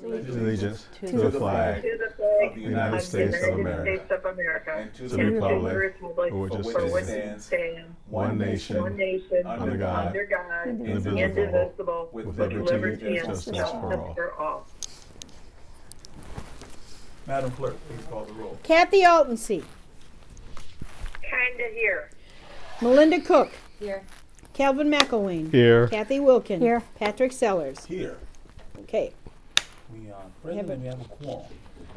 allegiance to the flag of the United States of America and to the republic for which it stands, one nation, under God, indivisible, with liberty and justice for all. Madam Clerk, please call the roll. Kathy Altensee. Kinda here. Melinda Cook. Here. Calvin McElwain. Here. Kathy Wilkin. Here. Patrick Sellers. Here. Okay. President, we have a quorum.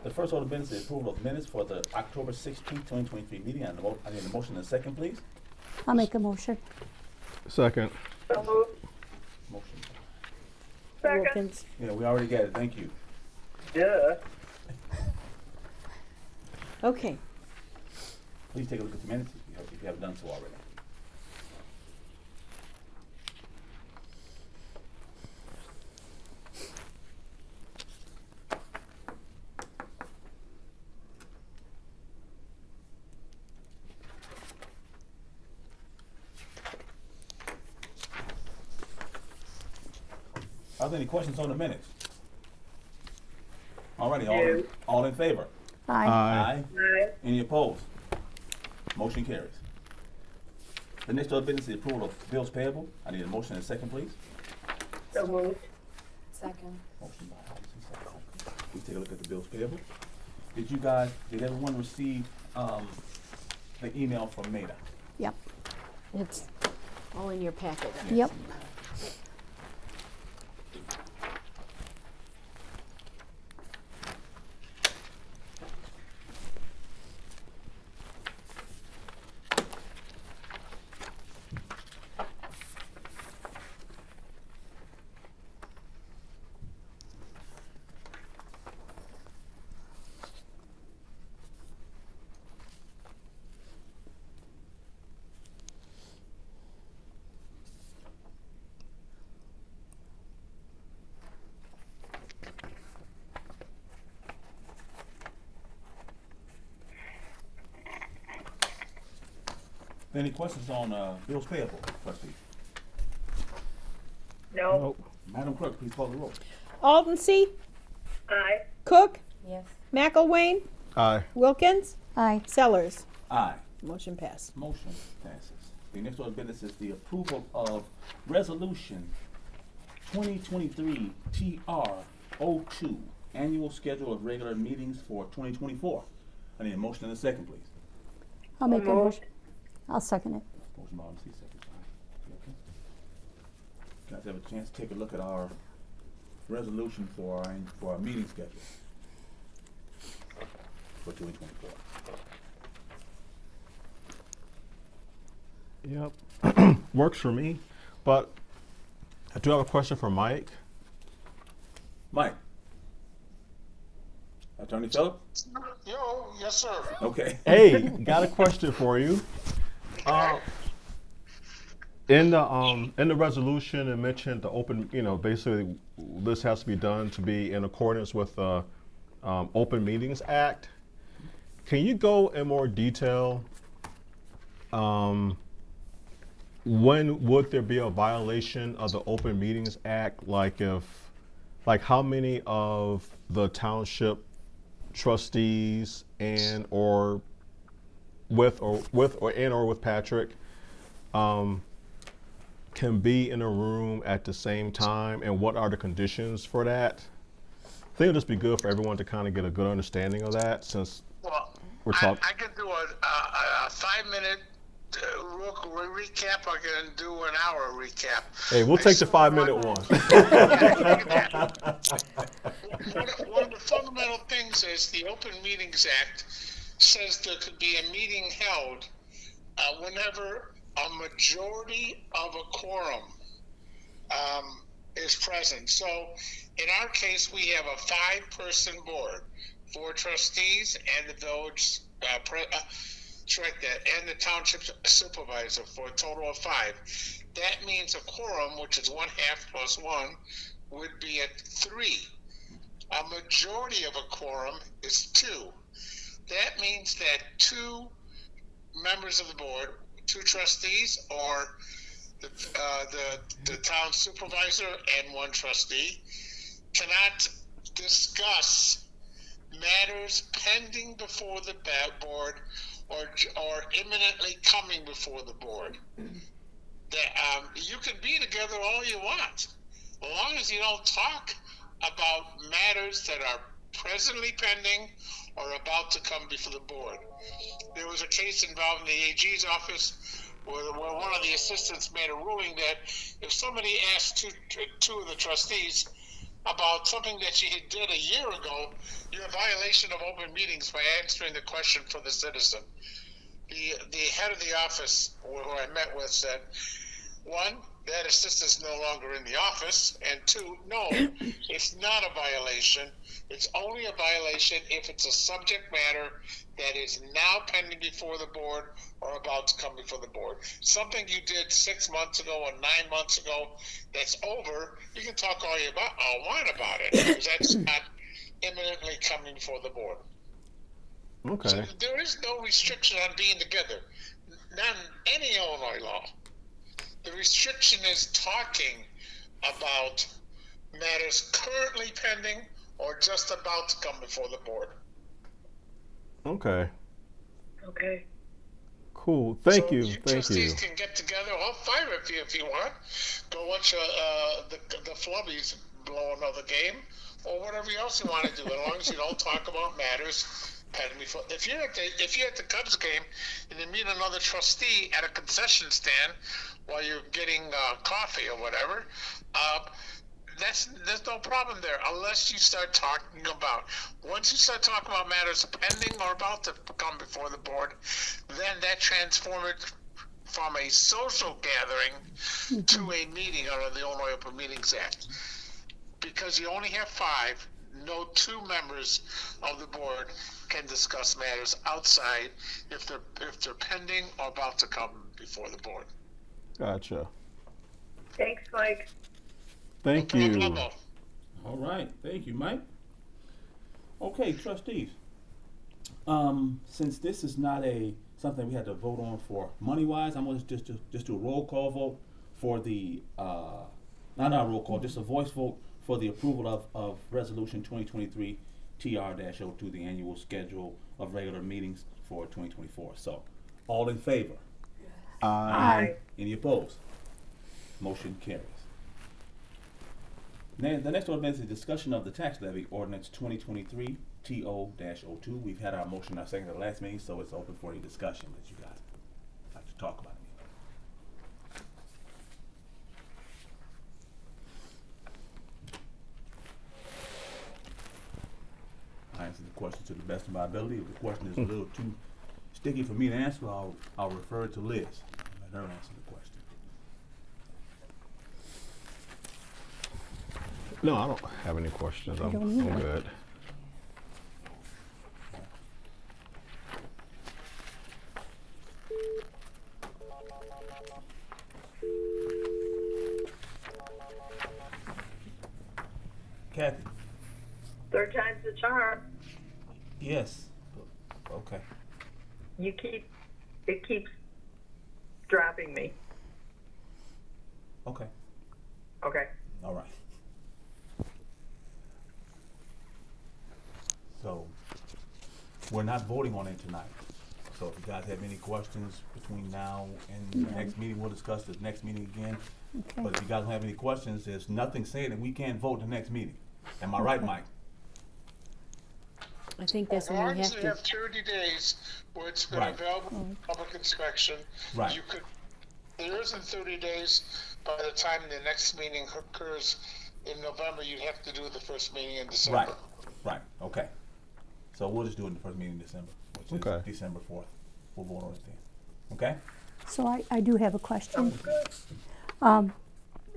The first order of business is approval of minutes for the October 16, 2023 meeting. I need a motion and a second, please. I'll make a motion. Second. So moved. Motion. Second. Wilkins. Yeah, we already got it. Thank you. Duh. Okay. Please take a look at the minutes if you haven't done so already. Are there any questions on the minutes? Alrighty, all in favor? Aye. Aye. Aye. Any opposed? Motion carries. The next order of business is approval of bills payable. I need a motion and a second, please. So moved. Second. Motion by Allison, second. Please take a look at the bills payable. Did everyone receive the email from Maida? Yep. It's, All in your packet. yep. Any questions on bills payable, trustee? No. Madam Clerk, please call the roll. Altensee. Aye. Cook. Yes. McElwain. Aye. Wilkins. Aye. Sellers. Aye. Motion passed. Motion passes. The next order of business is the approval of resolution 2023 TR-02, annual schedule of regular meetings for 2024. I need a motion and a second, please. I'll make a moved. motion. I'll second it. Motion by MC, second by. Okay. Guys have a chance to take a look at our resolution for our meeting schedule for 2024. Yep, works for me, but I do have a question for Mike. Mike. Attorney Phillip? Yo, yes, sir. Okay. Hey, got a question for you. In the resolution, it mentioned the open, basically this has to be done to be in accordance with the Open Meetings Act. Can you go in more detail? When would there be a violation of the Open Meetings Act? Like how many of the township trustees and or with Patrick can be in a room at the same time, and what are the conditions for that? I think it'll just be good for everyone to kind of get a good understanding of that, since Well, we're talking. I can do a 5-minute recap. I can do an hour recap. Hey, we'll take the 5-minute one. One of the fundamental things is the Open Meetings Act says there could be a meeting held whenever a majority of a quorum is present. So in our case, we have a 5-person board, 4 trustees and the village and the township supervisor, for a total of 5. That means a quorum, which is 1/2 plus 1, would be at 3. A majority of a quorum is 2. That means that 2 members of the board, 2 trustees, or the town supervisor and 1 trustee, cannot discuss matters pending before the board or imminently coming before the board. That you can be together all you want, as long as you don't talk about matters that are presently pending or about to come before the board. There was a case involving the AG's office where one of the assistants made a ruling that if somebody asked two of the trustees about something that you did a year ago, you're in violation of open meetings by answering the question for the citizen. The head of the office who I met with said, one, that assistant's no longer in the office, and two, no, it's not a violation. It's only a violation if it's a subject matter that is now pending before the board or about to come before the board. Something you did 6 months ago or 9 months ago that's over, you can talk all you want about it, because that's not imminently coming before the board. Okay. So there is no restriction on being together, not in any Illinois law. The restriction is talking about matters currently pending or just about to come before the board. Okay. Okay. Cool. Thank So you. Thank you. Trustees can get together, all five of you if you want. Go watch the Flubbies blow another game, or whatever else you want to do, as long as you don't talk about matters pending before. If you're at the Cubs game and you meet another trustee at a concession stand while you're getting coffee or whatever, there's no problem there, unless you start talking about. Once you start talking about matters pending or about to come before the board, then that transforms it from a social gathering to a meeting under the Illinois Open Meetings Act. Because you only have 5, no 2 members of the board can discuss matters outside if they're pending or about to come before the board. Gotcha. Thanks, Mike. Thank No you. problem. All right, thank you, Mike. Okay, trustees. Since this is not something we had to vote on for money-wise, I'm going to just do a roll call vote for the, not a roll call, just a voice vote for the approval of Resolution 2023 TR-02, the annual schedule of regular meetings for 2024. So, all in favor? Aye. Any opposed? Motion carries. Now, the next ordinance is discussion of the tax levy ordinance 2023 TO-02. We've had our motion, our second at the last meeting, so it's open for any discussion that you guys like to talk about. I answer the question to the best of my ability. If the question is a little too sticky for me to answer, I'll refer it to Liz. Let her answer the question. No, I don't have any questions. I'm don't either. good. Kathy? Third time's the charm. Yes. Okay. It keeps dropping me. Okay. Okay. All right. So, we're not voting on it tonight. So if you guys have any questions between now and the next meeting, we'll discuss this next meeting again. Okay. But if you guys don't have any questions, there's nothing saying that we can't vote the next meeting. Am I right, Mike? I think that's As when long we as have you to. have 30 days where it's been Right. available for public inspection, Right. you could, there isn't 30 days by the time the next meeting occurs in November, you'd have to do the first meeting in December. Right. Right. Okay. So we'll just do it in the first meeting in December, which is Okay. December 4th. We'll vote on it then. Okay? So I do have a question.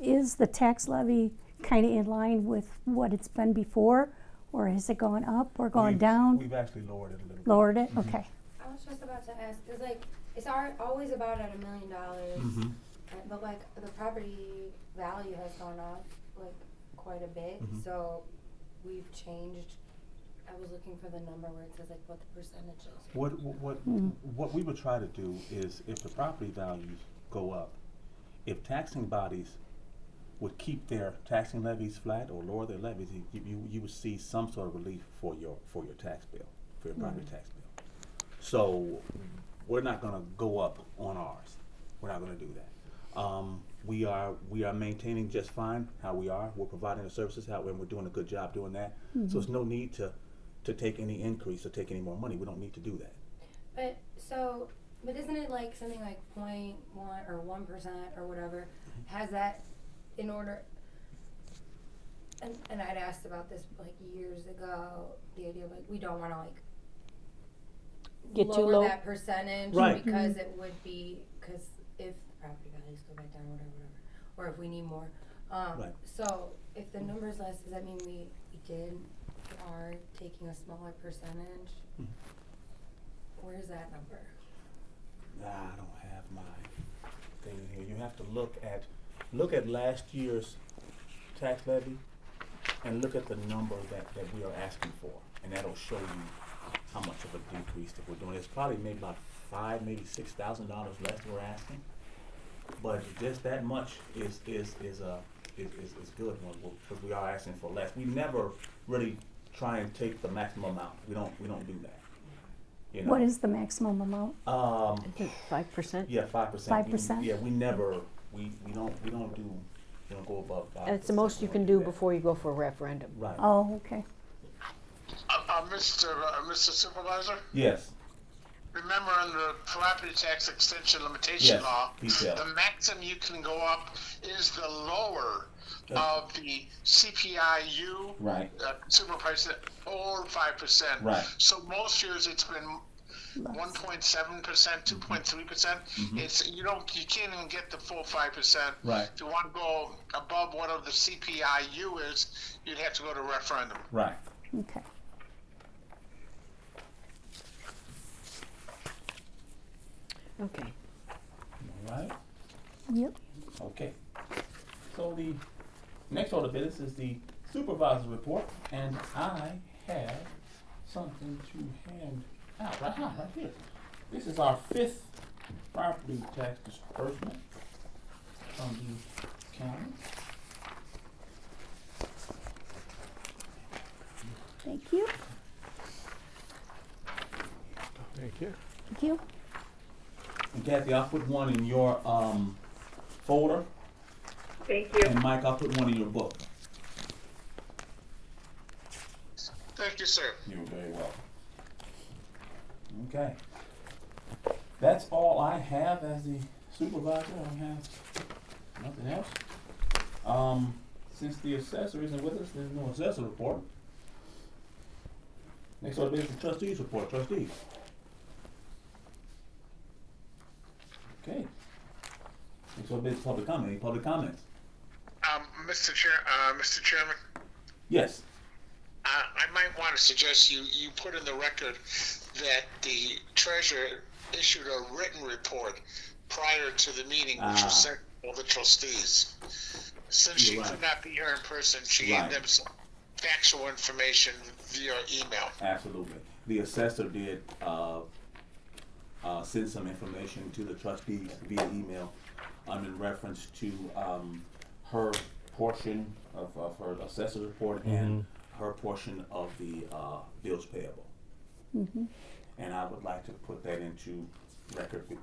Is the tax levy kind of in line with what it's been before? Or has it gone up or gone down? We've actually lowered it a little bit. Lowered it? Okay. I was just about to ask, cause like, it's always about at $1 million, Mhm. but like, the property value has gone up, like, quite a bit, Mhm. so we've changed, I was looking for the number where it says like what the percentage is. What we would try to do is, if the property values go up, if taxing bodies would keep their taxing levies flat or lower their levies, you would see some sort of relief for your tax bill, for your property tax bill. So we're not going to go up on ours. We're not going to do that. We are maintaining just fine how we are. We're providing the services how, and we're doing a good job doing that. So there's no need to take any increase or take any more money. We don't need to do that. But isn't it like something like 0.1 or 1% or whatever has that in order? And I'd asked about this like years ago. The idea of like we don't want to like Get too lower low. that percentage Right. because it would be because if the property values go back down, whatever, or if we need more. Right. So if the number's less, does that mean we are taking a smaller percentage? Where's that number? I don't have my thing here. You have to look at last year's tax levy and look at the number that we are asking for, and that'll show you how much of a decrease that we're doing. It's probably maybe about $5,000, maybe $6,000 less we're asking, but just that much is good because we are asking for less. We never really try and take the maximum amount. We don't do that. You know? What is the maximum amount? 5%? Yeah, 5%. 5%? Yeah, we never we don't go above 5%. That's the most you can do before you go for a referendum. Right. Oh, okay. Mr. Supervisor, Yes. remember under the property tax extension limitation Yes. law, Detail. the maximum you can go up is the lower of the CPIU, Right. consumer price, or 5%. Right. So most years it's been 1.7%, 2.3%. It's you can't even get the full 5%. Right. If you want to go above whatever the CPIU is, you'd have to go to referendum. Right. Okay. Okay. All right. Yep. Okay. So the next order of business is the supervisor's report, and I have something to hand out right here. This is our 5th property tax disbursement from the county. Thank you. Thank you. Thank you. And Kathy, I'll put one in your folder, Thank you. and Mike, I'll put one in your book. Thank you, sir. You're very welcome. Okay. That's all I have as the supervisor. I don't have nothing else. Since the assessor isn't with us, there's no assessor report. Next order is the trustees report. Trustees. Okay. Next order is public comment. Any public comments? Mr. Chairman, Yes. I might want to suggest you put in the record that the treasurer issued a written report prior to the meeting, which was sent to all the trustees. Since she could not be here in person, she gave them some factual information via email. Absolutely. The assessor did send some information to the trustees via email in reference to her portion of her assessor's report and her portion of the bills payable. And I would like to put that into record with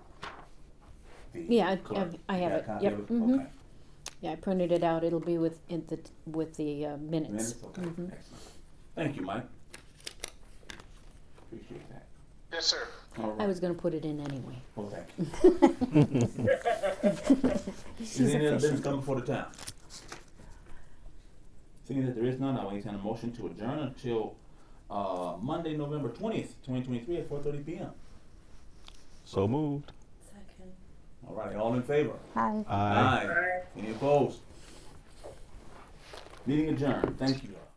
the Yeah, clerk. I have You got a it. copy Yep. of it? Mhm. Okay. Yeah, I printed it out. It'll be with the minutes. Minutes? Okay. Excellent. Thank you, Mike. Appreciate that. Yes, sir. All right. I was going to put it in anyway. Well, thank you. Is She's there any other business efficient. coming before the town? Seeing that there is none, I will entertain a motion to adjourn until Monday, November 20th, 2023 at 4:30 p.m. So moved. Second. All right, all in favor? Hi. Aye. Aye. Any opposed? Meeting adjourned. Thank you all.